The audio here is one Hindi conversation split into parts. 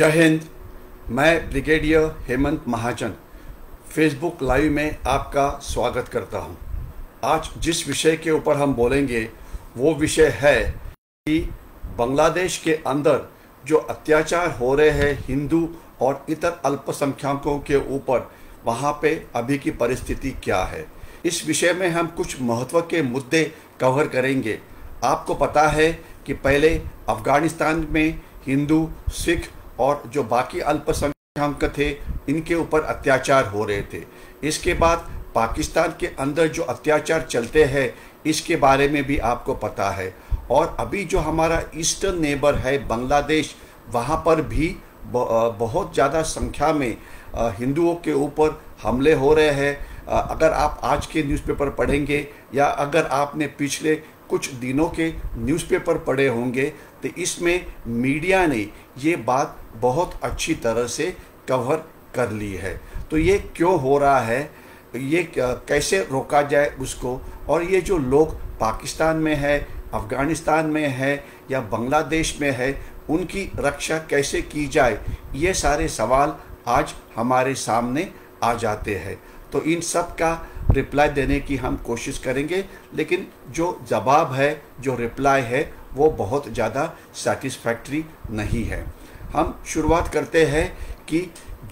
जय हिंद। मैं ब्रिगेडियर हेमंत महाजन फेसबुक लाइव में आपका स्वागत करता हूं। आज जिस विषय के ऊपर हम बोलेंगे वो विषय है कि बांग्लादेश के अंदर जो अत्याचार हो रहे हैं हिंदू और इतर अल्पसंख्यकों के ऊपर, वहां पे अभी की परिस्थिति क्या है। इस विषय में हम कुछ महत्व के मुद्दे कवर करेंगे। आपको पता है कि पहले अफगानिस्तान में हिंदू, सिख और जो बाकी अल्पसंख्यक थे इनके ऊपर अत्याचार हो रहे थे। इसके बाद पाकिस्तान के अंदर जो अत्याचार चलते हैं इसके बारे में भी आपको पता है। और अभी जो हमारा ईस्टर्न नेबर है बांग्लादेश, वहाँ पर भी बहुत ज़्यादा संख्या में हिंदुओं के ऊपर हमले हो रहे हैं। अगर आप आज के न्यूज़पेपर पढ़ेंगे या अगर आपने पिछले कुछ दिनों के न्यूज़पेपर पढ़े होंगे तो इसमें मीडिया ने ये बात बहुत अच्छी तरह से कवर कर ली है। तो ये क्यों हो रहा है, ये कैसे रोका जाए उसको, और ये जो लोग पाकिस्तान में है, अफ़गानिस्तान में है या बांग्लादेश में है, उनकी रक्षा कैसे की जाए, ये सारे सवाल आज हमारे सामने आ जाते हैं। तो इन सब का रिप्लाई देने की हम कोशिश करेंगे, लेकिन जो जवाब है, जो रिप्लाई है, वो बहुत ज़्यादा सेटिस्फैक्ट्री नहीं है। हम शुरुआत करते हैं कि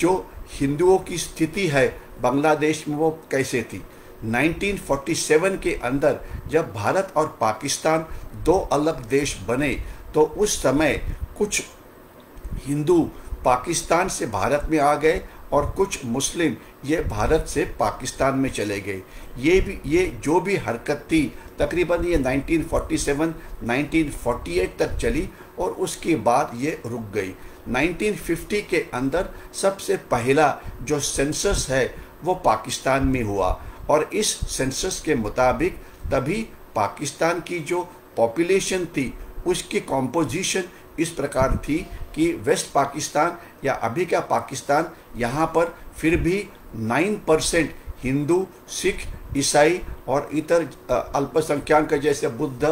जो हिंदुओं की स्थिति है बांग्लादेश में वो कैसे थी। 1947 के अंदर जब भारत और पाकिस्तान दो अलग देश बने तो उस समय कुछ हिंदू पाकिस्तान से भारत में आ गए और कुछ मुस्लिम ये भारत से पाकिस्तान में चले गए। ये जो भी हरकत थी तकरीबन ये 1947 1948 तक चली और उसके बाद ये रुक गई। 1950 के अंदर सबसे पहला जो सेंसस है वो पाकिस्तान में हुआ और इस सेंसस के मुताबिक तभी पाकिस्तान की जो पॉपुलेशन थी उसकी कॉम्पोजिशन इस प्रकार थी कि वेस्ट पाकिस्तान या अभी का पाकिस्तान, यहाँ पर फिर भी 9% हिंदू, सिख, ईसाई और इतर अल्पसंख्यक जैसे बुद्ध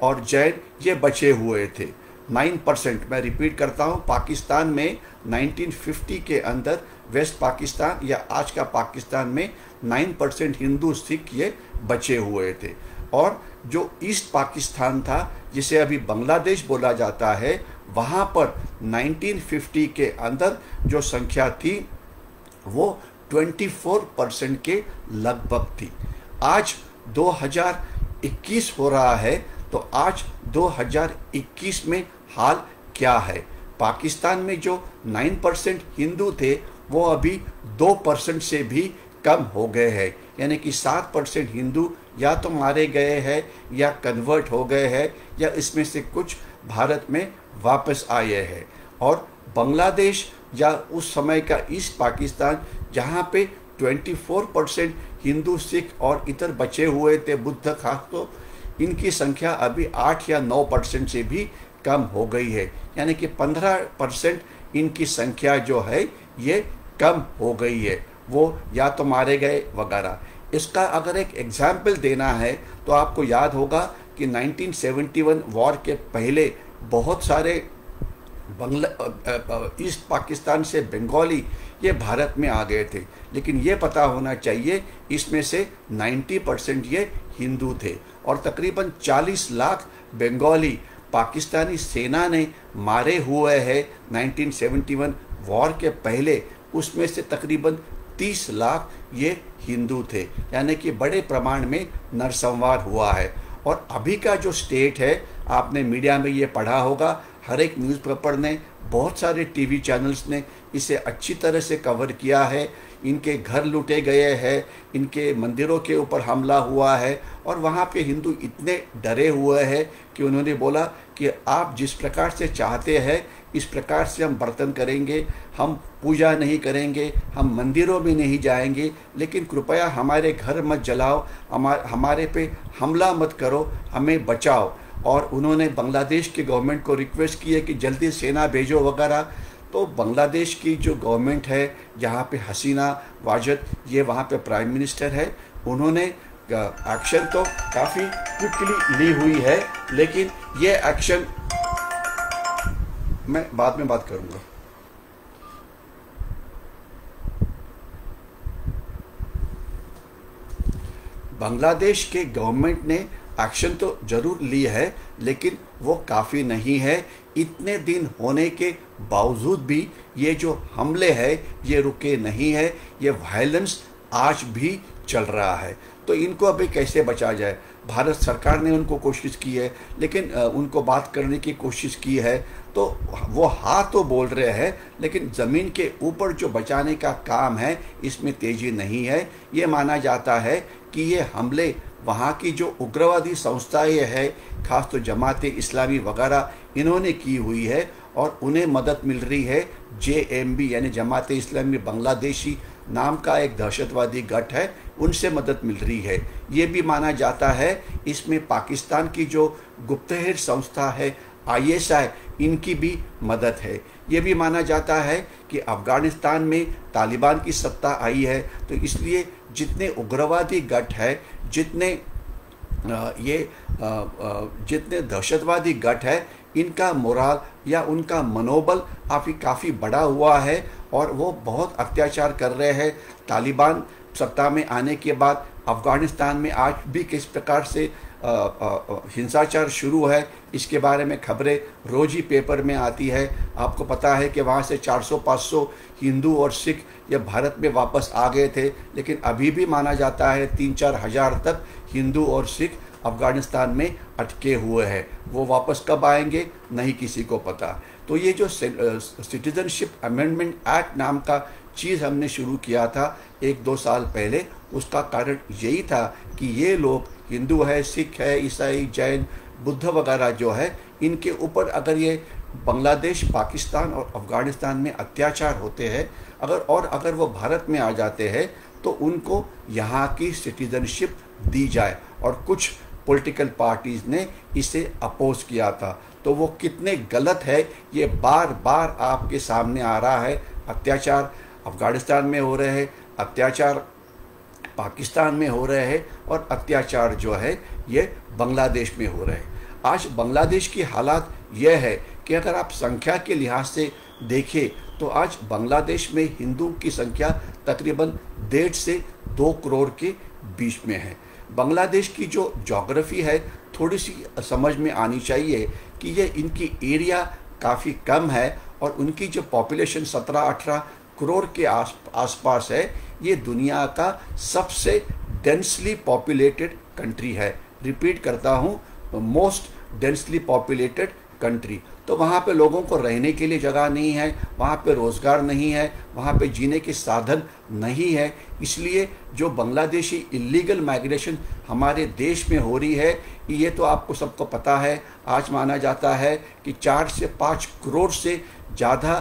और जैन ये बचे हुए थे। 9%, मैं रिपीट करता हूँ, पाकिस्तान में 1950 के अंदर वेस्ट पाकिस्तान या आज का पाकिस्तान में 9% हिंदू, सिख ये बचे हुए थे। और जो ईस्ट पाकिस्तान था जिसे अभी बांग्लादेश बोला जाता है, वहाँ पर 1950 के अंदर जो संख्या थी वो 24% के लगभग थी। आज 2021 हो रहा है, तो आज 2021 में हाल क्या है। पाकिस्तान में जो 9% हिंदू थे वो अभी 2% से भी कम हो गए हैं, यानी कि 7% हिंदू या तो मारे गए हैं या कन्वर्ट हो गए हैं या इसमें से कुछ भारत में वापस आए हैं। और बांग्लादेश या उस समय का ईस्ट पाकिस्तान जहाँ पे 24% हिंदू, सिख और इतर बचे हुए थे, बुद्ध खास, तो इनकी संख्या अभी 8 या 9% से भी कम हो गई है, यानी कि 15% इनकी संख्या जो है ये कम हो गई है, वो या तो मारे गए वगैरह। इसका अगर एक एग्जाम्पल देना है तो आपको याद होगा कि 1971 वॉर के पहले बहुत सारे ईस्ट पाकिस्तान से बंगाली ये भारत में आ गए थे, लेकिन ये पता होना चाहिए इसमें से 90% ये हिंदू थे और तकरीबन 40 लाख बंगाली पाकिस्तानी सेना ने मारे हुए हैं 1971 वॉर के पहले। उसमें से तकरीबन 30 लाख ये हिंदू थे, यानी कि बड़े प्रमाण में नरसंहार हुआ है। और अभी का जो स्टेट है, आपने मीडिया में ये पढ़ा होगा, हर एक न्यूज़पेपर ने, बहुत सारे टीवी चैनल्स ने इसे अच्छी तरह से कवर किया है। इनके घर लूटे गए हैं, इनके मंदिरों के ऊपर हमला हुआ है और वहाँ पे हिंदू इतने डरे हुए हैं कि उन्होंने बोला कि आप जिस प्रकार से चाहते हैं इस प्रकार से हम बर्तन करेंगे, हम पूजा नहीं करेंगे, हम मंदिरों में नहीं जाएंगे, लेकिन कृपया हमारे घर मत जलाओ, हमारे पे हमला मत करो, हमें बचाओ। और उन्होंने बांग्लादेश के गवर्नमेंट को रिक्वेस्ट की है कि जल्दी सेना भेजो वगैरह। तो बांग्लादेश की जो गवर्नमेंट है, जहाँ पे हसीना वाजद ये वहाँ पे प्राइम मिनिस्टर है, उन्होंने एक्शन तो काफ़ी क्विकली ली हुई है, लेकिन ये एक्शन मैं बाद में बात करूँगा। बांग्लादेश के गवर्नमेंट ने एक्शन तो जरूर ली है, लेकिन वो काफ़ी नहीं है। इतने दिन होने के बावजूद भी ये जो हमले हैं ये रुके नहीं है, ये वायलेंस आज भी चल रहा है। तो इनको अभी कैसे बचा जाए? भारत सरकार ने उनको कोशिश की है, लेकिन उनको बात करने की कोशिश की है, तो वो हाँ तो बोल रहे हैं, लेकिन ज़मीन के ऊपर जो बचाने का काम है इसमें तेज़ी नहीं है। ये माना जाता है कि ये हमले वहाँ की जो उग्रवादी संस्थाएं हैं, खास तो जमात इस्लामी वगैरह, इन्होंने की हुई है और उन्हें मदद मिल रही है। JMB यानी जमात इस्लामी बांग्लादेशी नाम का एक दहशतवादी गठ है, उनसे मदद मिल रही है। ये भी माना जाता है इसमें पाकिस्तान की जो गुप्तहेर संस्था है ISI, इनकी भी मदद है। ये भी माना जाता है कि अफ़गानिस्तान में तालिबान की सत्ता आई है, तो इसलिए जितने उग्रवादी गठ है, जितने दहशतवादी गठ है, इनका मोराल या उनका मनोबल काफ़ी बड़ा हुआ है और वो बहुत अत्याचार कर रहे हैं। तालिबान सत्ता में आने के बाद अफ़गानिस्तान में आज भी किस प्रकार से हिंसाचार शुरू है, इसके बारे में खबरें रोज़ ही पेपर में आती है। आपको पता है कि वहाँ से 400-500 हिंदू और सिख ये भारत में वापस आ गए थे, लेकिन अभी भी माना जाता है 3-4 हज़ार तक हिंदू और सिख अफ़गानिस्तान में अटके हुए हैं। वो वापस कब आएंगे नहीं किसी को पता। तो ये जो सिटीजनशिप अमेंडमेंट एक्ट नाम का चीज़ हमने शुरू किया था 1-2 साल पहले, उसका कारण यही था कि ये लोग हिंदू है, सिख है, ईसाई, जैन, बुद्ध वगैरह जो है, इनके ऊपर अगर ये बांग्लादेश, पाकिस्तान और अफ़गानिस्तान में अत्याचार होते हैं, अगर वो भारत में आ जाते हैं, तो उनको यहाँ की सिटीजनशिप दी जाए। और कुछ पॉलिटिकल पार्टीज़ ने इसे अपोज किया था। तो वो कितने गलत है ये बार बार आपके सामने आ रहा है। अत्याचार अफ़गानिस्तान में हो रहे हैं, अत्याचार पाकिस्तान में हो रहे हैं और अत्याचार जो है ये बांग्लादेश में हो रहे हैं। आज बांग्लादेश की हालात यह है कि अगर आप संख्या के लिहाज से देखें तो आज बांग्लादेश में हिंदू की संख्या तकरीबन 1.5 से 2 करोड़ के बीच में है। बांग्लादेश की जो ज्योग्राफी है थोड़ी सी समझ में आनी चाहिए कि ये इनकी एरिया काफ़ी कम है और उनकी जो पॉपुलेशन 17-18 करोड़ के आसपास है। ये दुनिया का सबसे डेंसली पॉपुलेटेड कंट्री है। रिपीट करता हूँ, मोस्ट डेंसली पॉपुलेटेड कंट्री। तो वहाँ पे लोगों को रहने के लिए जगह नहीं है, वहाँ पे रोज़गार नहीं है, वहाँ पे जीने के साधन नहीं है। इसलिए जो बांग्लादेशी इलीगल माइग्रेशन हमारे देश में हो रही है, ये तो आपको सबको पता है। आज माना जाता है कि 4 से 5 करोड़ से ज़्यादा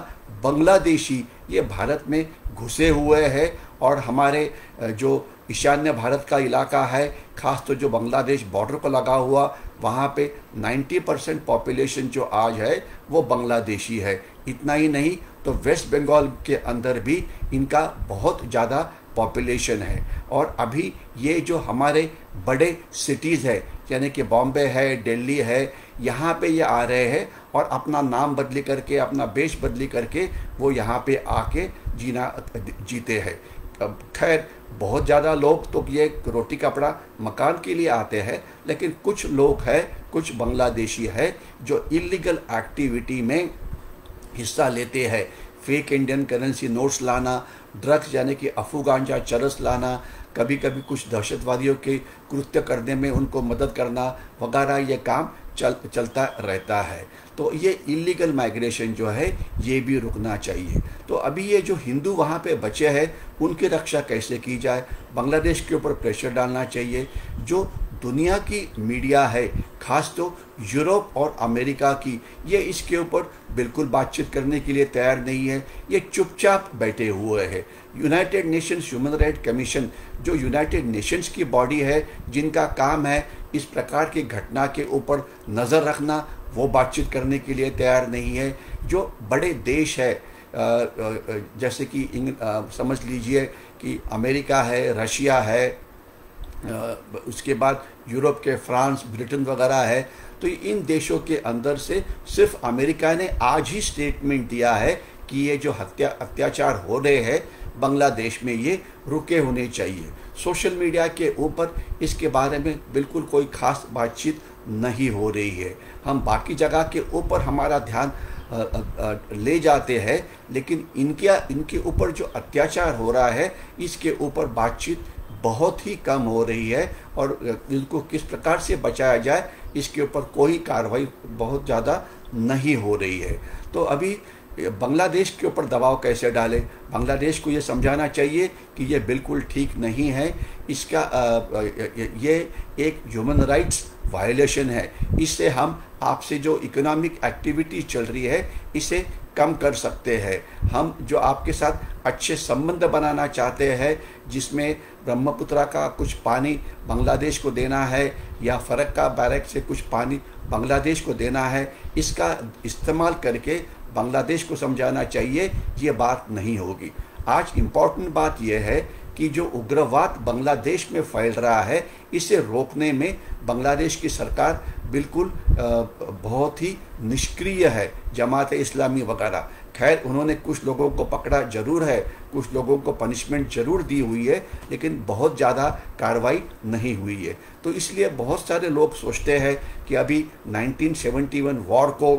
बांग्लादेशी ये भारत में घुसे हुए हैं और हमारे जो ईशान्य भारत का इलाका है, खास तो जो बांग्लादेश बॉर्डर को लगा हुआ, वहाँ पे 90% पॉपुलेशन जो आज है वो बांग्लादेशी है। इतना ही नहीं तो वेस्ट बंगाल के अंदर भी इनका बहुत ज़्यादा पॉपुलेशन है। और अभी ये जो हमारे बड़े सिटीज़ है, यानी कि बॉम्बे है, दिल्ली है, यहाँ पे ये आ रहे हैं और अपना नाम बदली करके, अपना वेश बदली करके वो यहाँ पे आके जीते हैं। खैर, बहुत ज़्यादा लोग तो ये रोटी कपड़ा मकान के लिए आते हैं, लेकिन कुछ लोग हैं, कुछ बांग्लादेशी है जो इलीगल एक्टिविटी में हिस्सा लेते हैं। फेक इंडियन करेंसी नोट्स लाना, ड्रग्स यानी कि अफू गांजा चरस लाना, कभी कभी कुछ दहशतवादियों के कृत्य करने में उनको मदद करना वगैरह, ये काम चलता रहता है। तो ये इलीगल माइग्रेशन जो है ये भी रुकना चाहिए। तो अभी ये जो हिंदू वहाँ पे बचे हैं उनकी रक्षा कैसे की जाए, बांग्लादेश के ऊपर प्रेशर डालना चाहिए। जो दुनिया की मीडिया है, खास तो यूरोप और अमेरिका की, ये इसके ऊपर बिल्कुल बातचीत करने के लिए तैयार नहीं है। ये चुपचाप बैठे हुए हैं। United Nations human right commission, जो यूनाइटेड नेशंस की बॉडी है, जिनका काम है इस प्रकार की घटना के ऊपर नज़र रखना, वो बातचीत करने के लिए तैयार नहीं है। जो बड़े देश है जैसे कि समझ लीजिए कि अमेरिका है, रशिया है, उसके बाद यूरोप के फ्रांस, ब्रिटेन वगैरह है, तो इन देशों के अंदर से सिर्फ अमेरिका ने आज ही स्टेटमेंट दिया है कि ये जो अत्याचार हो रहे हैं बांग्लादेश में, ये रुके होने चाहिए। सोशल मीडिया के ऊपर इसके बारे में बिल्कुल कोई खास बातचीत नहीं हो रही है। हम बाकी जगह के ऊपर हमारा ध्यान ले जाते हैं, लेकिन इनके ऊपर जो अत्याचार हो रहा है इसके ऊपर बातचीत बहुत ही कम हो रही है, और इनको किस प्रकार से बचाया जाए इसके ऊपर कोई कार्रवाई बहुत ज़्यादा नहीं हो रही है। तो अभी बांग्लादेश के ऊपर दबाव कैसे डालें? बांग्लादेश को ये समझाना चाहिए कि ये बिल्कुल ठीक नहीं है, इसका ये एक ह्यूमन राइट्स वायलेशन है। इससे हम आपसे जो इकोनॉमिक एक्टिविटी चल रही है इसे कम कर सकते हैं। हम जो आपके साथ अच्छे संबंध बनाना चाहते हैं, जिसमें ब्रह्मपुत्रा का कुछ पानी बांग्लादेश को देना है या फरक्का बैरक से कुछ पानी बांग्लादेश को देना है, इसका इस्तेमाल करके बांग्लादेश को समझाना चाहिए ये बात नहीं होगी। आज इम्पॉर्टेंट बात यह है कि जो उग्रवाद बांग्लादेश में फैल रहा है इसे रोकने में बांग्लादेश की सरकार बिल्कुल बहुत ही निष्क्रिय है। जमात इस्लामी वगैरह, खैर उन्होंने कुछ लोगों को पकड़ा जरूर है, कुछ लोगों को पनिशमेंट जरूर दी हुई है, लेकिन बहुत ज़्यादा कार्रवाई नहीं हुई है। तो इसलिए बहुत सारे लोग सोचते हैं कि अभी 1971 वॉर को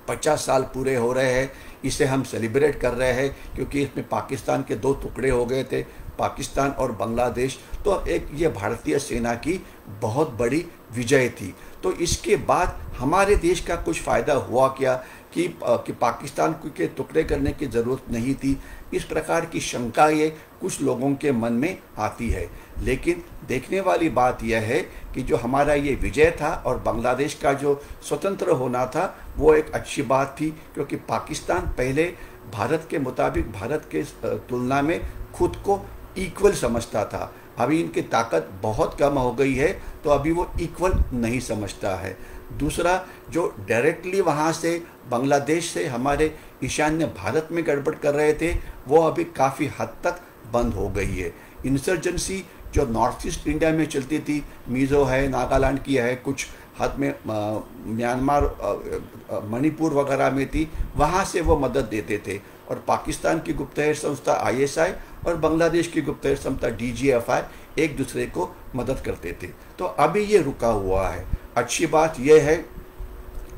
50 साल पूरे हो रहे हैं, इसे हम सेलिब्रेट कर रहे हैं क्योंकि इसमें पाकिस्तान के 2 टुकड़े हो गए थे, पाकिस्तान और बांग्लादेश। तो एक ये भारतीय सेना की बहुत बड़ी विजय थी। तो इसके बाद हमारे देश का कुछ फ़ायदा हुआ क्या कि पाकिस्तान के टुकड़े करने की ज़रूरत नहीं थी? इस प्रकार की शंकाएं कुछ लोगों के मन में आती है। लेकिन देखने वाली बात यह है कि जो हमारा ये विजय था और बांग्लादेश का जो स्वतंत्र होना था वो एक अच्छी बात थी, क्योंकि पाकिस्तान पहले भारत के मुताबिक, भारत के तुलना में खुद को इक्वल समझता था। अभी इनकी ताकत बहुत कम हो गई है, तो अभी वो इक्वल नहीं समझता है। दूसरा, जो डायरेक्टली वहाँ से बांग्लादेश से हमारे ईशान्य भारत में गड़बड़ कर रहे थे वो अभी काफ़ी हद तक बंद हो गई है। इंसर्जेंसी जो नॉर्थ ईस्ट इंडिया में चलती थी, मिज़ो है, नागालैंड की है, कुछ हद में म्यांमार, मणिपुर वगैरह में थी, वहाँ से वो मदद देते थे। और पाकिस्तान की गुप्तचर संस्था ISI और बांग्लादेश की गुप्तचर संस्था DGFI एक दूसरे को मदद करते थे। तो अभी ये रुका हुआ है। अच्छी बात यह है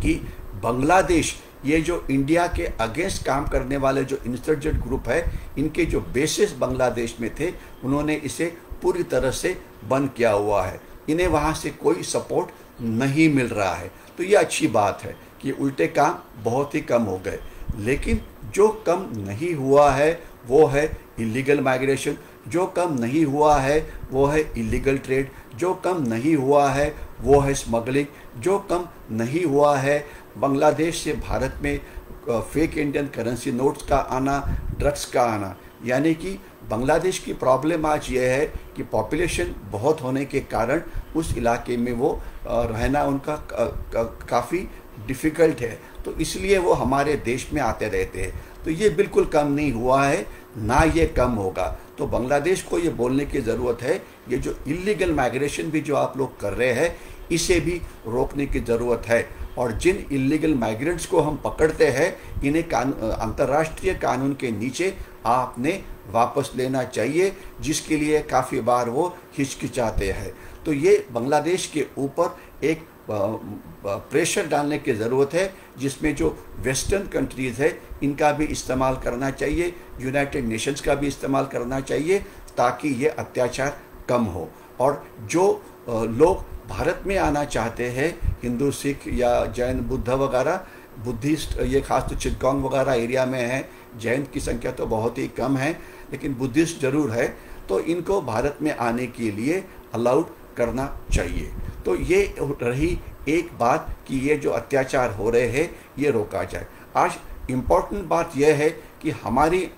कि बांग्लादेश, ये जो इंडिया के अगेंस्ट काम करने वाले जो इंसर्जेंट ग्रुप है, इनके जो बेसिस बांग्लादेश में थे उन्होंने इसे पूरी तरह से बंद किया हुआ है। इन्हें वहाँ से कोई सपोर्ट नहीं मिल रहा है। तो ये अच्छी बात है कि उल्टे काम बहुत ही कम हो गए। लेकिन जो कम नहीं हुआ है वो है इलीगल माइग्रेशन, जो कम नहीं हुआ है वो है इलीगल ट्रेड, जो कम नहीं हुआ है वो है स्मगलिंग, जो कम नहीं हुआ है बांग्लादेश से भारत में फेक इंडियन करेंसी नोट्स का आना, ड्रग्स का आना। यानी कि बांग्लादेश की प्रॉब्लम आज ये है कि पॉपुलेशन बहुत होने के कारण उस इलाके में वो रहना उनका काफ़ी डिफ़िकल्ट है, तो इसलिए वो हमारे देश में आते रहते हैं। तो ये बिल्कुल कम नहीं हुआ है, ना ये कम होगा। तो बांग्लादेश को ये बोलने की ज़रूरत है, ये जो इलीगल माइग्रेशन भी जो आप लोग कर रहे हैं इसे भी रोकने की ज़रूरत है। और जिन इलीगल माइग्रेंट्स को हम पकड़ते हैं इन्हें अंतर्राष्ट्रीय कानून के नीचे आपने वापस लेना चाहिए, जिसके लिए काफ़ी बार वो हिचकिचाते हैं। तो ये बांग्लादेश के ऊपर एक प्रेशर डालने की ज़रूरत है, जिसमें जो वेस्टर्न कंट्रीज़ है इनका भी इस्तेमाल करना चाहिए, यूनाइटेड नेशंस का भी इस्तेमाल करना चाहिए, ताकि ये अत्याचार कम हो। और जो लोग भारत में आना चाहते हैं, हिंदू, सिख या जैन, बुद्ध वगैरह, बुद्धिस्ट, ये खास तो चिटगांग वगैरह एरिया में है, जैन की संख्या तो बहुत ही कम है, लेकिन बुद्धिस्ट ज़रूर है, तो इनको भारत में आने के लिए अलाउड करना चाहिए। तो ये रही एक बात कि ये जो अत्याचार हो रहे हैं ये रोका जाए। आज इम्पॉर्टेंट बात यह है कि हमारी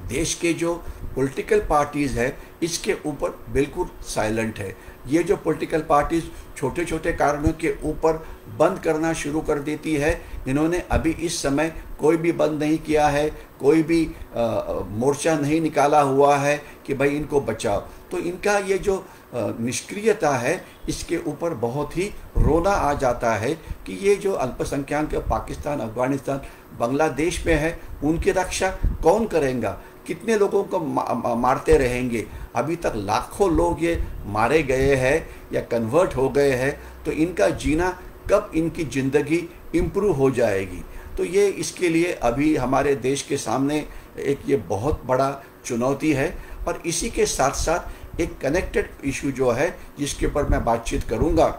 देश के जो पॉलिटिकल पार्टीज़ है इसके ऊपर बिल्कुल साइलेंट है। ये जो पॉलिटिकल पार्टीज़ छोटे छोटे कारणों के ऊपर बंद करना शुरू कर देती है, इन्होंने अभी इस समय कोई भी बंद नहीं किया है, कोई भी मोर्चा नहीं निकाला हुआ है कि भाई इनको बचाओ। तो इनका ये जो निष्क्रियता है इसके ऊपर बहुत ही रोना आ जाता है कि ये जो अल्पसंख्यक पाकिस्तान, अफगानिस्तान, बांग्लादेश में है उनकी रक्षा कौन करेगा? कितने लोगों को मारते रहेंगे? अभी तक लाखों लोग ये मारे गए हैं या कन्वर्ट हो गए हैं, तो इनका जीना कब, इनकी ज़िंदगी इम्प्रूव हो जाएगी? तो ये इसके लिए अभी हमारे देश के सामने एक ये बहुत बड़ा चुनौती है। और इसी के साथ साथ एक कनेक्टेड इशू जो है जिसके ऊपर मैं बातचीत करूँगा,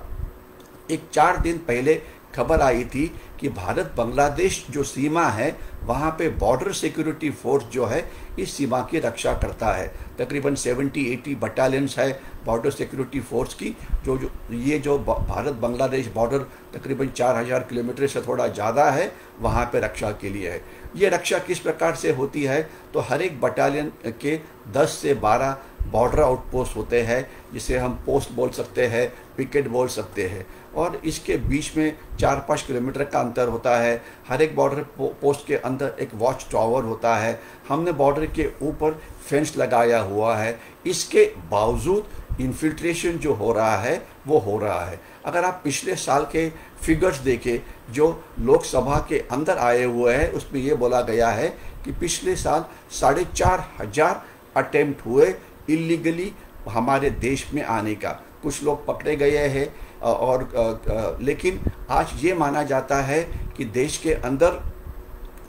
एक 4 दिन पहले खबर आई थी कि भारत बांग्लादेश जो सीमा है वहाँ पे बॉर्डर सिक्योरिटी फोर्स जो है इस सीमा की रक्षा करता है। तकरीबन 70-80 बटालियंस है बॉर्डर सिक्योरिटी फोर्स की, जो भारत बांग्लादेश बॉर्डर तकरीबन 4000 किलोमीटर से थोड़ा ज़्यादा है, वहाँ पे रक्षा के लिए है। ये रक्षा किस प्रकार से होती है? तो हर एक बटालियन के 10 से 12 बॉर्डर आउटपोस्ट होते हैं, जिसे हम पोस्ट बोल सकते हैं, पिकेट बोल सकते हैं, और इसके बीच में 4-5 किलोमीटर का अंतर होता है। हर एक बॉर्डर पोस्ट के अंदर एक वॉच टावर होता है। हमने बॉर्डर के ऊपर फेंस लगाया हुआ है। इसके बावजूद इन्फिल्ट्रेशन जो हो रहा है वो हो रहा है। अगर आप पिछले साल के फिगर्स देखें जो लोकसभा के अंदर आए हुए हैं, उसमें ये बोला गया है कि पिछले साल 4,500 अटेम्प्ट हुए इलीगली हमारे देश में आने का। कुछ लोग पकड़े गए हैं और लेकिन आज ये माना जाता है कि देश के अंदर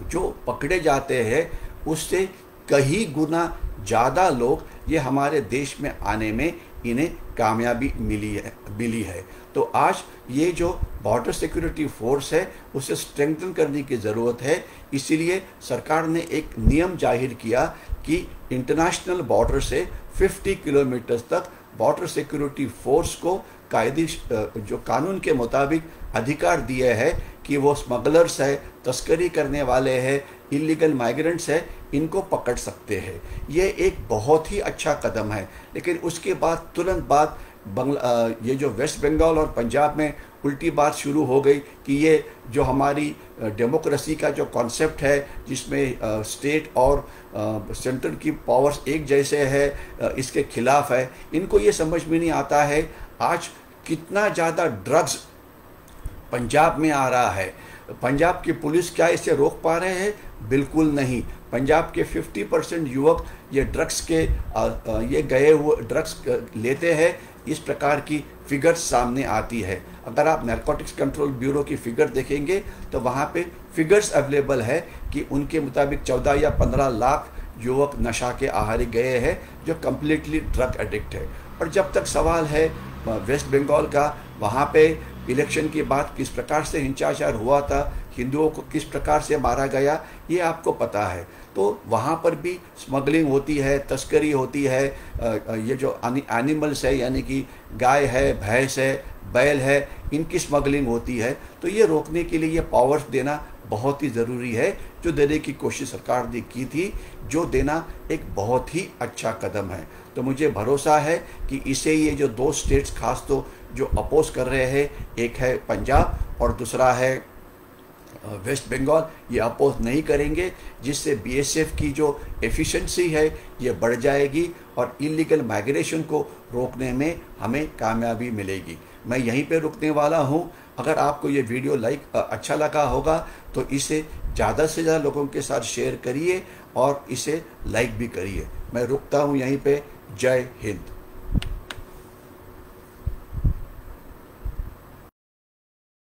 जो पकड़े जाते हैं उससे कई गुना ज़्यादा लोग ये हमारे देश में आने में इन्हें कामयाबी मिली है। तो आज ये जो बॉर्डर सिक्योरिटी फोर्स है उसे स्ट्रेंथन करने की ज़रूरत है। इसीलिए सरकार ने एक नियम जाहिर किया कि इंटरनेशनल बॉर्डर से 50 किलोमीटर तक बॉर्डर सिक्योरिटी फोर्स को जो कानून के मुताबिक अधिकार दिए हैं कि वो स्मगलर्स है, तस्करी करने वाले हैं, इलीगल माइग्रेंट्स है, इनको पकड़ सकते हैं। ये एक बहुत ही अच्छा कदम है। लेकिन उसके बाद तुरंत बाद ये जो वेस्ट बंगाल और पंजाब में उल्टी बात शुरू हो गई कि ये जो हमारी डेमोक्रेसी का जो कॉन्सेप्ट है जिसमें स्टेट और सेंट्रल की पावर्स एक जैसे है, इसके खिलाफ है। इनको ये समझ में नहीं आता है आज कितना ज़्यादा ड्रग्स पंजाब में आ रहा है। पंजाब की पुलिस क्या इसे रोक पा रहे हैं? बिल्कुल नहीं। पंजाब के 50% युवक ये ड्रग्स के ये गए हुए ड्रग्स लेते हैं। इस प्रकार की फिगर्स सामने आती है। अगर आप नारकोटिक्स कंट्रोल ब्यूरो की फिगर देखेंगे तो वहाँ पे फिगर्स अवेलेबल है कि उनके मुताबिक 14 या 15 लाख युवक नशा के आहारी गए हैं जो कम्प्लीटली ड्रग एडिक्ट है। और जब तक सवाल है वेस्ट बंगाल का, वहाँ पे इलेक्शन के बाद किस प्रकार से हिंसाचार हुआ था, हिंदुओं को किस प्रकार से मारा गया, ये आपको पता है। तो वहाँ पर भी स्मगलिंग होती है, तस्करी होती है। ये जो एनिमल्स है यानी कि गाय है, भैंस है, बैल है, इनकी स्मगलिंग होती है। तो ये रोकने के लिए ये पावर्स देना बहुत ही ज़रूरी है, जो देने की कोशिश सरकार ने की थी, जो देना एक बहुत ही अच्छा कदम है। तो मुझे भरोसा है कि इसे ये जो 2 स्टेट्स खास तो जो अपोज कर रहे हैं, एक है पंजाब और दूसरा है वेस्ट बंगाल, ये अपोज नहीं करेंगे, जिससे बीएसएफ की जो एफिशिएंसी है ये बढ़ जाएगी और इलीगल माइग्रेशन को रोकने में हमें कामयाबी मिलेगी। मैं यहीं पे रुकने वाला हूँ। अगर आपको ये वीडियो अच्छा लगा होगा तो इसे ज़्यादा से ज़्यादा लोगों के साथ शेयर करिए और इसे लाइक भी करिए। मैं रुकता हूँ यहीं पे। जय हिंद।